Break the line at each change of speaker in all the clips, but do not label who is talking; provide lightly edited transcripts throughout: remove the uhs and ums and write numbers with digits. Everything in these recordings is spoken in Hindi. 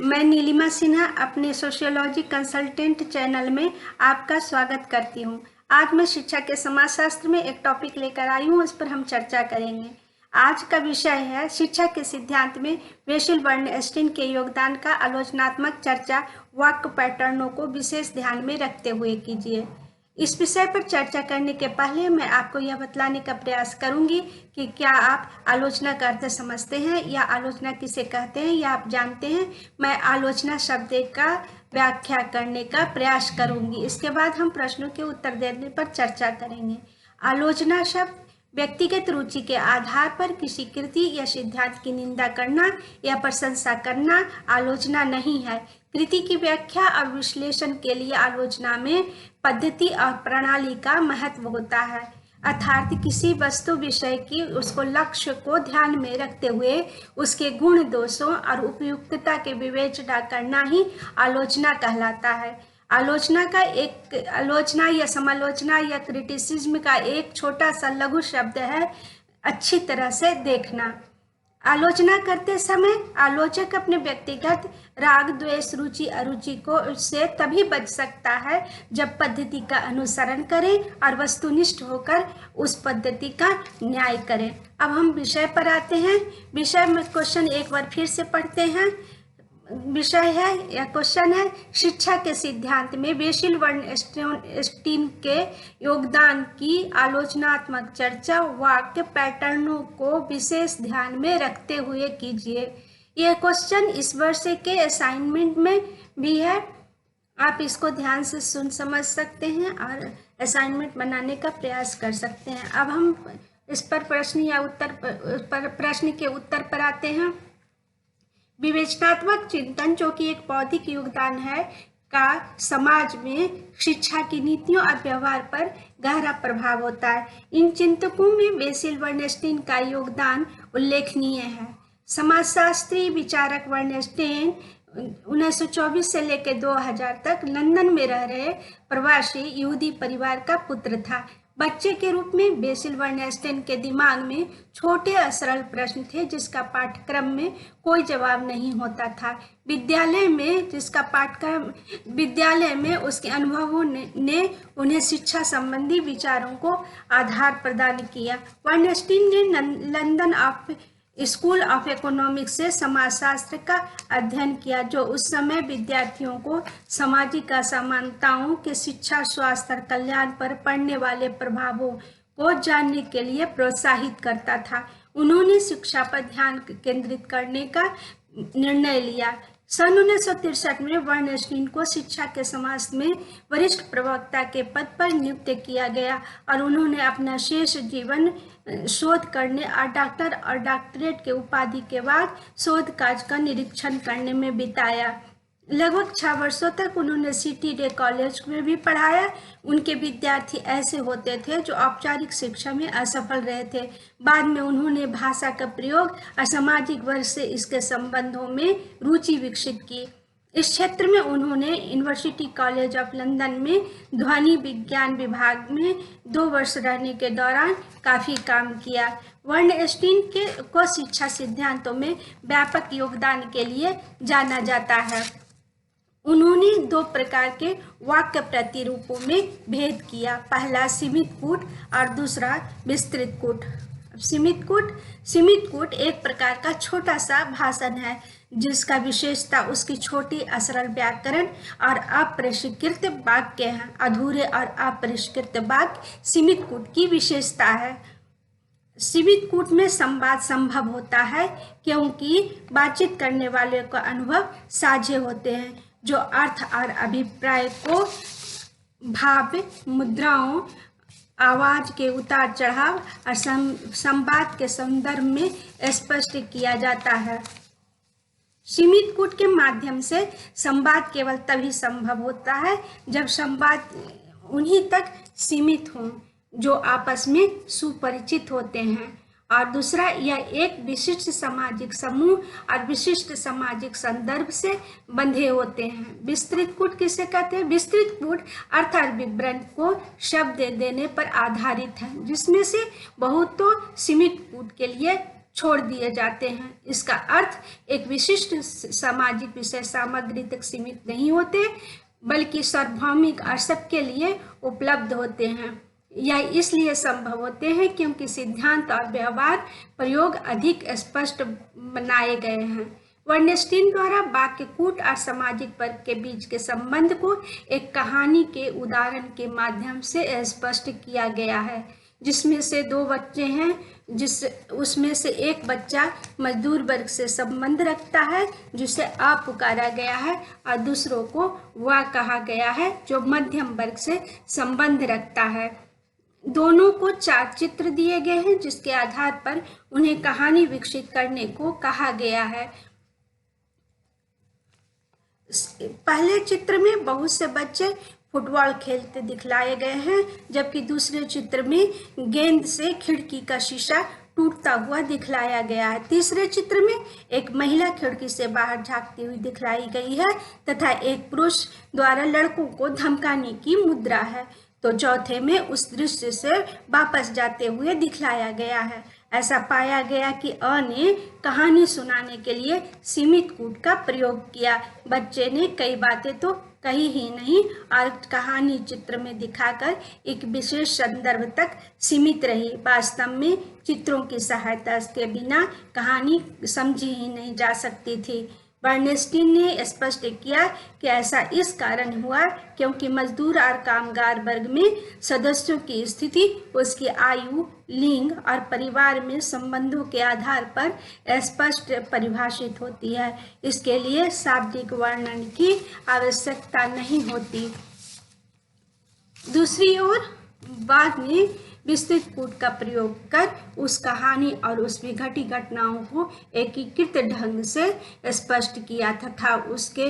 मैं नीलिमा सिन्हा अपने सोशियोलॉजी कंसल्टेंट चैनल में आपका स्वागत करती हूँ। आज मैं शिक्षा के समाजशास्त्र में एक टॉपिक लेकर आई हूँ, उस पर हम चर्चा करेंगे। आज का विषय है शिक्षा के सिद्धांत में वेशिल बर्नस्टीन के योगदान का आलोचनात्मक चर्चा वाक्य पैटर्नों को विशेष ध्यान में रखते हुए कीजिए। इस विषय पर चर्चा करने के पहले मैं आपको यह बतलाने का प्रयास करूंगी कि क्या आप आलोचना का अर्थ समझते हैं या आलोचना किसे कहते हैं या आप जानते हैं। मैं आलोचना शब्द का व्याख्या करने का प्रयास करूंगी। इसके बाद हम प्रश्नों के उत्तर देने पर चर्चा करेंगे। आलोचना शब्द व्यक्तिगत रुचि के आधार पर किसी कृति या सिद्धांत की निंदा करना या प्रशंसा करना आलोचना नहीं है। कृति की व्याख्या और विश्लेषण के लिए आलोचना में पद्धति और प्रणाली का महत्व होता है, अर्थात किसी वस्तु विषय की उसको लक्ष्य को ध्यान में रखते हुए उसके गुण दोषों और उपयुक्तता के विवेचना करना ही आलोचना कहलाता है। आलोचना या समालोचना या क्रिटिसिज्म का एक छोटा सा लघु शब्द है अच्छी तरह से देखना। आलोचना करते समय आलोचक अपने व्यक्तिगत राग द्वेष रुचि अरुचि को से तभी बच सकता है जब पद्धति का अनुसरण करें और वस्तुनिष्ठ होकर उस पद्धति का न्याय करें। अब हम विषय पर आते हैं। विषय में क्वेश्चन एक बार फिर से पढ़ते हैं। विषय है या क्वेश्चन है, शिक्षा के सिद्धांत में वेशिल बर्नस्टीन के योगदान की आलोचनात्मक चर्चा वाक्य पैटर्नों को विशेष ध्यान में रखते हुए कीजिए। यह क्वेश्चन इस वर्ष के असाइनमेंट में भी है। आप इसको ध्यान से सुन समझ सकते हैं और असाइनमेंट बनाने का प्रयास कर सकते हैं। अब हम इस पर प्रश्न के उत्तर पर आते हैं। विवेचनात्मक चिंतन, जो कि एक बौद्धिक योगदान है, का समाज में शिक्षा की नीतियों और व्यवहार पर गहरा प्रभाव होता है। इन चिंतकों में वेशिल बर्नस्टीन का योगदान उल्लेखनीय है। समाजशास्त्री विचारक बर्नस्टीन 1924 से लेकर 2000 तक लंदन में रह रहे प्रवासी यहूदी परिवार का पुत्र था। बच्चे के रूप में वेशिल बर्नस्टीन के दिमाग में छोटे और सरल प्रश्न थे जिसका पाठ्यक्रम में कोई जवाब नहीं होता था। विद्यालय में उसके अनुभवों ने उन्हें शिक्षा संबंधी विचारों को आधार प्रदान किया। बर्नस्टीन ने लंदन स्कूल ऑफ इकोनॉमिक्स से समाजशास्त्र का अध्ययन किया, जो उस समय विद्यार्थियों को सामाजिक असमानताओं के शिक्षा, स्वास्थ्य और कल्याण पर पड़ने वाले प्रभावों को जानने के लिए प्रोत्साहित करता था। उन्होंने शिक्षा पर ध्यान केंद्रित करने का निर्णय लिया। सन 1963 में बर्नस्टीन को शिक्षा के समाज में वरिष्ठ प्रवक्ता के पद पर नियुक्त किया गया और उन्होंने अपना शेष जीवन शोध करने और डॉक्टरेट के उपाधि के बाद शोध कार्य का निरीक्षण करने में बिताया। लगभग 6 वर्षों तक उन्होंने सिटी डे कॉलेज में भी पढ़ाया। उनके विद्यार्थी ऐसे होते थे जो औपचारिक शिक्षा में असफल रहे थे। बाद में उन्होंने भाषा का प्रयोग और सामाजिक वर्ग से इसके संबंधों में रुचि विकसित की। इस क्षेत्र में उन्होंने यूनिवर्सिटी कॉलेज ऑफ लंदन में ध्वनि विज्ञान विभाग में 2 वर्ष रहने के दौरान काफ़ी काम किया। बर्नस्टीन को शिक्षा सिद्धांतों में व्यापक योगदान के लिए जाना जाता है। उन्होंने 2 प्रकार के वाक्य प्रतिरूपों में भेद किया, पहला सीमित कूट और दूसरा विस्तृत कूट। सीमित कूट एक प्रकार का छोटा सा भाषण है जिसका विशेषता उसकी छोटी असरल व्याकरण और अपरिष्कृत वाक्य हैं। अधूरे और अपरिष्कृत वाक्य सीमित कूट की विशेषता है। सीमित कूट में संवाद संभव होता है क्योंकि बातचीत करने वाले का अनुभव साझे होते हैं, जो अर्थ और अभिप्राय को भाव, मुद्राओं, आवाज के उतार चढ़ाव और संवाद के संदर्भ में स्पष्ट किया जाता है। सीमित कूट के माध्यम से संवाद केवल तभी संभव होता है जब संवाद उन्हीं तक सीमित हों जो आपस में सुपरिचित होते हैं, और दूसरा यह एक विशिष्ट सामाजिक समूह और विशिष्ट सामाजिक संदर्भ से बंधे होते हैं। विस्तृत कूट किसे कहते हैं? विस्तृत कूट अर्थात विवरण को शब्द देने पर आधारित है, जिसमें से बहुत तो सीमित कूट के लिए छोड़ दिए जाते हैं। इसका अर्थ एक विशिष्ट सामाजिक विषय सामग्री तक सीमित नहीं होते, बल्कि सार्वभौमिक और सबके लिए उपलब्ध होते हैं। यह इसलिए संभव होते हैं क्योंकि सिद्धांत और व्यवहार प्रयोग अधिक स्पष्ट बनाए गए हैं। वर्नस्टीन द्वारा वाक्य कूट और सामाजिक वर्ग के बीच के संबंध को एक कहानी के उदाहरण के माध्यम से स्पष्ट किया गया है, जिसमें से दो बच्चे हैं, उसमें से एक बच्चा मजदूर वर्ग से संबंध रखता है जिसे आप पुकारा गया है, और दूसरों को वह कहा गया है जो मध्यम वर्ग से संबंध रखता है। दोनों को 4 चित्र दिए गए हैं जिसके आधार पर उन्हें कहानी विकसित करने को कहा गया है। पहले चित्र में बहुत से बच्चे फुटबॉल खेलते दिखलाए गए हैं, जबकि दूसरे चित्र में गेंद से खिड़की का शीशा टूटता हुआ दिखलाया गया है। तीसरे चित्र में एक महिला खिड़की से बाहर झांकती हुई दिखलाई गई है तथा एक पुरुष द्वारा लड़कों को धमकाने की मुद्रा है। तो चौथे में उस दृश्य से वापस जाते हुए दिखलाया गया है। ऐसा पाया गया कि अ ने कहानी सुनाने के लिए सीमित कूट का प्रयोग किया। बच्चे ने कई बातें तो कही ही नहीं और कहानी चित्र में दिखाकर एक विशेष संदर्भ तक सीमित रही। वास्तव में चित्रों की सहायता के बिना कहानी समझी ही नहीं जा सकती थी। बर्नस्टीन ने स्पष्ट किया कि ऐसा इस कारण हुआ क्योंकि मजदूर और कामगार वर्ग में सदस्यों की स्थिति उसकी आयु, लिंग और परिवार में संबंधों के आधार पर स्पष्ट परिभाषित होती है। इसके लिए शाब्दिक वर्णन की आवश्यकता नहीं होती। दूसरी ओर बाद में विस्तृत कूट का प्रयोग कर उस कहानी और उसमें घटी घटनाओं को एकीकृत ढंग से स्पष्ट किया तथा उसके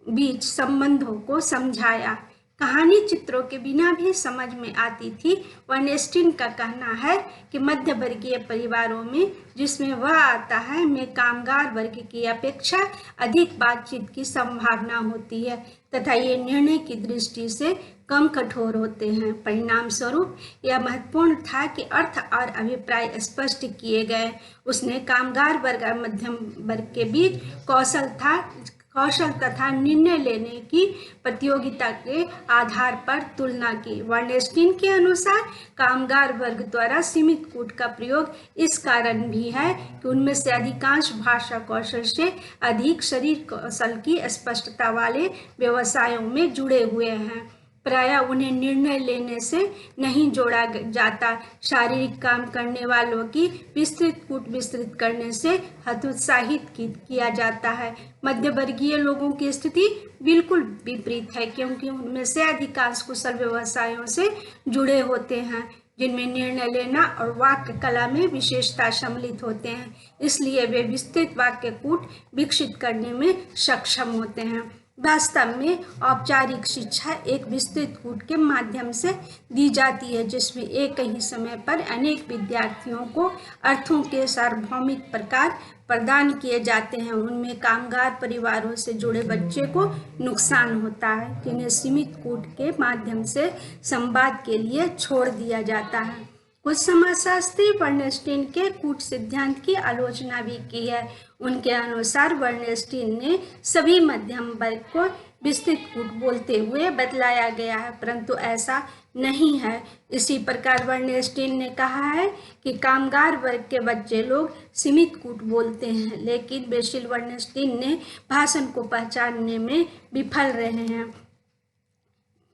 बीच संबंधों को समझाया। कहानी चित्रों के बिना भी समझ में आती थी। वर्नस्टीन का कहना है कि मध्य वर्गीय परिवारों में जिसमें वह आता है में कामगार वर्ग की अपेक्षा अधिक बातचीत की संभावना होती है तथा ये निर्णय की दृष्टि से कम कठोर होते हैं। परिणाम स्वरूप यह महत्वपूर्ण था कि अर्थ और अभिप्राय स्पष्ट किए गए। उसने कामगार वर्ग और मध्यम वर्ग के बीच कौशल तथा निर्णय लेने की प्रतियोगिता के आधार पर तुलना की। वर्नस्टीन के अनुसार कामगार वर्ग द्वारा सीमित कूट का प्रयोग इस कारण भी है कि उनमें से अधिकांश भाषा कौशल से अधिक शरीर कौशल की स्पष्टता वाले व्यवसायों में जुड़े हुए हैं। प्रायः उन्हें निर्णय लेने से नहीं जोड़ा जाता। शारीरिक काम करने वालों की विस्तृत कूट विस्तृत करने से हतोत्साहित किया जाता है। मध्यवर्गीय लोगों की स्थिति बिल्कुल विपरीत है क्योंकि उनमें से अधिकांश कुशल व्यवसायों से जुड़े होते हैं जिनमें निर्णय लेना और वाक्य कला में विशेषता सम्मिलित होते हैं। इसलिए वे विस्तृत वाक्य कूट विकसित करने में सक्षम होते हैं। वास्तव में औपचारिक शिक्षा एक विस्तृत कूट के माध्यम से दी जाती है जिसमें एक ही समय पर अनेक विद्यार्थियों को अर्थों के सार्वभौमिक प्रकार प्रदान किए जाते हैं। उनमें कामगार परिवारों से जुड़े बच्चे को नुकसान होता है जिन्हें सीमित कूट के माध्यम से संवाद के लिए छोड़ दिया जाता है। कुछ समाजशास्त्री वर्नस्टीन के कूट सिद्धांत की आलोचना भी की है। उनके अनुसार वर्नस्टीन ने सभी मध्यम वर्ग को विस्तृत कूट बोलते हुए बतलाया गया है, परंतु ऐसा नहीं है। इसी प्रकार वर्नस्टीन ने कहा है कि कामगार वर्ग के बच्चे लोग सीमित कूट बोलते हैं, लेकिन बेसिल वर्नस्टीन ने भाषण को पहचानने में विफल रहे हैं।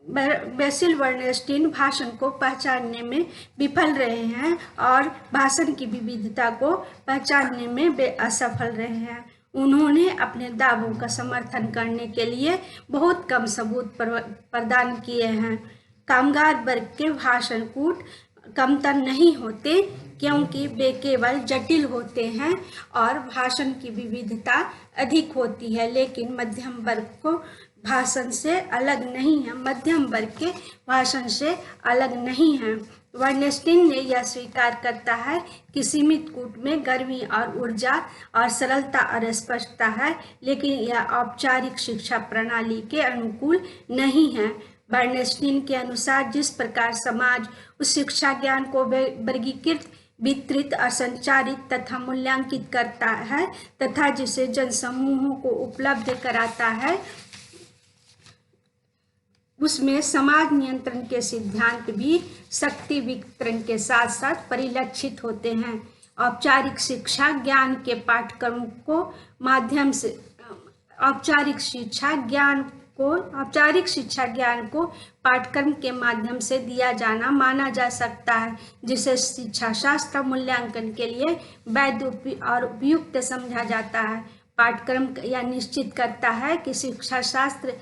बेसिल वर्नस्टीन भाषण को पहचानने में विफल रहे हैं और भाषण की विविधता को पहचानने में वे असफल रहे हैं। उन्होंने अपने दावों का समर्थन करने के लिए बहुत कम सबूत प्रदान किए हैं। कामगार वर्ग के भाषण कूट कमतर नहीं होते क्योंकि वे केवल जटिल होते हैं और भाषण की विविधता अधिक होती है, लेकिन मध्यम वर्ग को भाषण से अलग नहीं है, मध्यम वर्ग के भाषण से अलग नहीं है। वर्नस्टीन ने यह स्वीकार करता है कि सीमित कूट में गर्मी और ऊर्जा और सरलता और स्पष्टता है, लेकिन यह औपचारिक शिक्षा प्रणाली के अनुकूल नहीं है। वर्नस्टीन के अनुसार जिस प्रकार समाज उस शिक्षा ज्ञान को वर्गीकृत वितरित और संचारित तथा मूल्यांकित करता है तथा जिसे जनसमूहों को उपलब्ध कराता है, उसमें समाज नियंत्रण के सिद्धांत भी शक्ति वितरण के साथ साथ परिलक्षित होते हैं। औपचारिक शिक्षा ज्ञान के पाठ्यक्रम को माध्यम से औपचारिक शिक्षा ज्ञान को पाठ्यक्रम के माध्यम से दिया जाना माना जा सकता है, जिसे शिक्षा शास्त्र मूल्यांकन के लिए वैध और उपयुक्त समझा जाता है। पाठ्यक्रम यह निश्चित करता है कि शिक्षा शास्त्र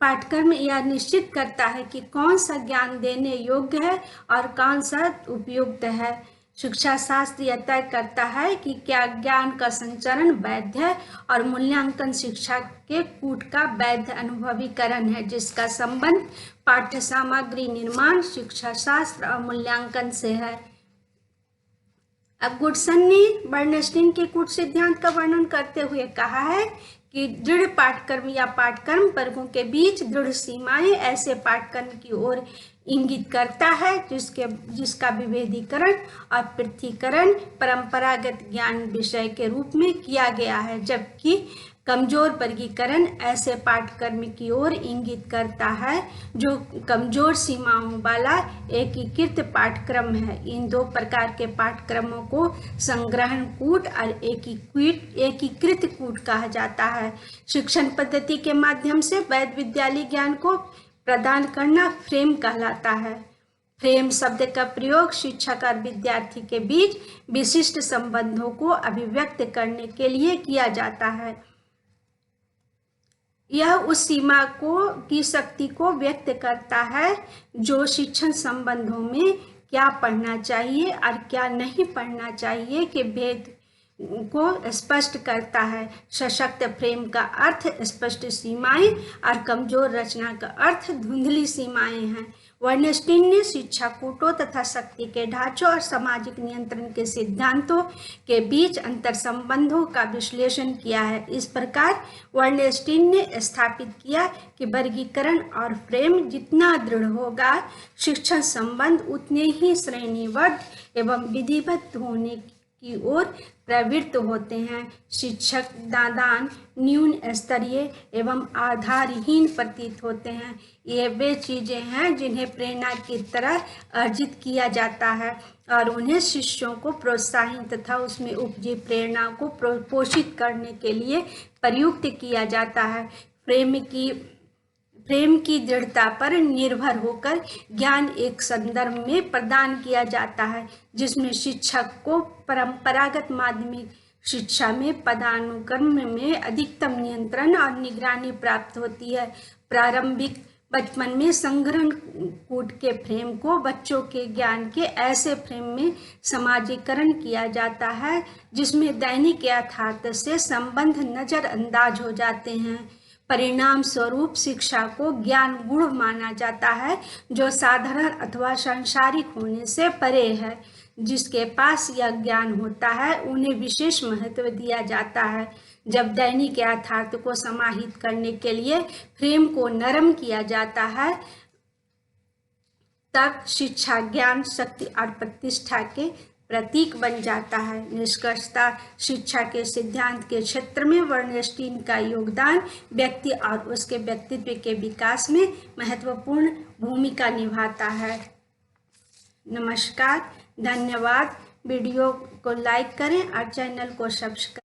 पाठ्यक्रम यह निश्चित करता है कि कौन सा ज्ञान देने योग्य है और कौन सा उपयुक्त है। शिक्षा शास्त्र यह तय करता है कि क्या ज्ञान का संचरण वैध है और मूल्यांकन शिक्षा के कूट का वैध अनुभवीकरण है, जिसका संबंध पाठ्य सामग्री निर्माण, शिक्षा शास्त्र और मूल्यांकन से है। अब गुडसन ने बर्नस्टीन के कूट सिद्धांत का वर्णन करते हुए कहा है कि दृढ़ पाठ्यक्रम या पाठ्यक्रम वर्गों के बीच दृढ़ सीमाएं ऐसे पाठ्यक्रम की ओर इंगित करता है जिसका विभेदीकरण और पृथकीकरण परंपरागत ज्ञान विषय के रूप में किया गया है, जबकि कमजोर वर्गीकरण ऐसे पाठ्यक्रम की ओर इंगित करता है जो कमजोर सीमाओं वाला एकीकृत पाठ्यक्रम है। इन दो प्रकार के पाठ्यक्रमों को संग्रहण कूट और एकीकृत कूट कहा जाता है। शिक्षण पद्धति के माध्यम से वैध विद्यालय ज्ञान को प्रदान करना फ्रेम कहलाता है। फ्रेम शब्द का प्रयोग शिक्षक और विद्यार्थी के बीच विशिष्ट संबंधों को अभिव्यक्त करने के लिए किया जाता है। यह उस सीमा की शक्ति को व्यक्त करता है जो शिक्षण संबंधों में क्या पढ़ना चाहिए और क्या नहीं पढ़ना चाहिए के भेद को स्पष्ट करता है। सशक्त फ्रेम का अर्थ स्पष्ट सीमाएं और कमजोर रचना का अर्थ धुंधली सीमाएं हैं। बर्नस्टीन ने शिक्षा कूटों तथा शक्ति के ढांचों और सामाजिक नियंत्रण के सिद्धांतों के बीच अंतर संबंधों का विश्लेषण किया है। इस प्रकार बर्नस्टीन ने स्थापित किया कि वर्गीकरण और फ्रेम जितना दृढ़ होगा, शिक्षण संबंध उतने ही श्रेणीबद्ध एवं विधिबद्ध होने की ओर प्रवृत्त होते हैं। शिक्षक दादान न्यून स्तरीय एवं आधारहीन प्रतीत होते हैं। ये वे चीजें हैं जिन्हें प्रेरणा की तरह अर्जित किया जाता है और उन्हें शिष्यों को प्रोत्साहन तथा उसमें उपजी प्रेरणा को पोषित करने के लिए प्रयुक्त किया जाता है। प्रेम की दृढ़ता पर निर्भर होकर ज्ञान एक संदर्भ में प्रदान किया जाता है, जिसमें शिक्षक को परंपरागत माध्यमिक शिक्षा में पदानुक्रम में अधिकतम नियंत्रण और निगरानी प्राप्त होती है। प्रारंभिक बचपन में संग्रहण कूट के फ्रेम को बच्चों के ज्ञान के ऐसे फ्रेम में समाजीकरण किया जाता है जिसमें दैनिक यथार्थ से संबंध नजरअंदाज हो जाते हैं। परिणाम स्वरूप शिक्षा को ज्ञान गुण माना जाता है जो साधारण अथवा सांसारिक होने से परे है। जिसके पास यह ज्ञान होता है उन्हें विशेष महत्व दिया जाता है। जब दैनिक यथार्थ को समाहित करने के लिए फ्रेम को नरम किया जाता है, तब शिक्षा ज्ञान, शक्ति और प्रतिष्ठा के प्रतीक बन जाता है। निष्कर्षतः शिक्षा के सिद्धांत के क्षेत्र में बर्नस्टीन का योगदान व्यक्ति और उसके व्यक्तित्व के विकास में महत्वपूर्ण भूमिका निभाता है। नमस्कार, धन्यवाद। वीडियो को लाइक करें और चैनल को सब्सक्राइब